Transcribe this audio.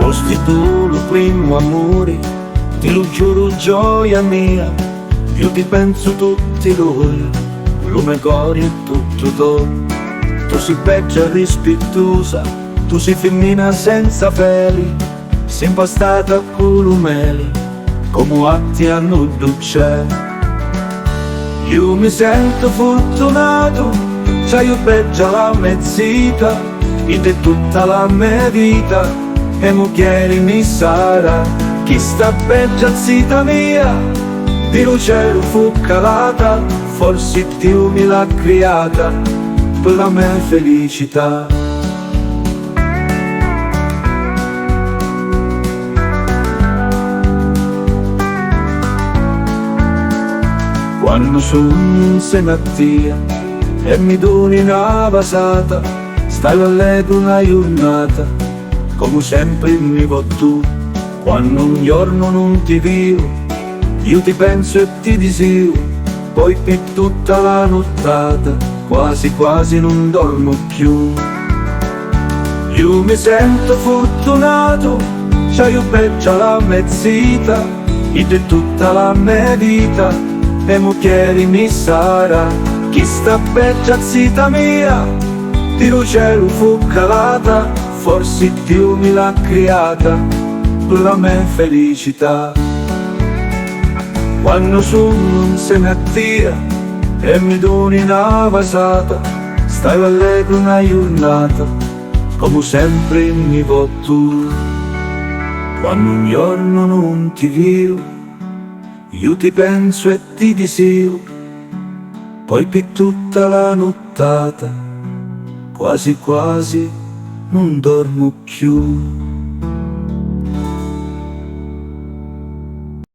Fosti tu il primo amore, ti lo giuro gioia mia, io ti penso tutti l'ora, lo mio cuore è tutto tuo. Tu sei bella e rispettosa, tu sei femmina senza peli, sei impastata con l'umeli, come atti hanno dolce. Io mi sento fortunato, c'hai io bella la mezzita, ed è tutta la mia vita, e mo chiedi mi sarà, chi sta bella zita mia, di lo cielo fu calata, forse Dio mi l'ha creata, per la mia felicità. Quando son se mattia e mi doni una vasata, stai a letto una giornata, come sempre mi vuoi tu. Quando un giorno non ti vivo, io ti penso e ti disio, poi per tutta la nottata, quasi quasi non dormo più. Io mi sento fortunato, c'hai io bella la mezzita, ed è tutta la mia vita, e mo chiedi mi sarà, chi sta bella zita mia, di lo cielo fu calata, forse Dio mi l'ha creata, per la mia felicità. Quando son se ne attira e mi doni una vasata, stai a letto una giornata, come sempre mi vuoi tu. Quando un giorno non ti vivo, io ti penso e ti disio, poi per tutta la nottata, quasi quasi non dormo più.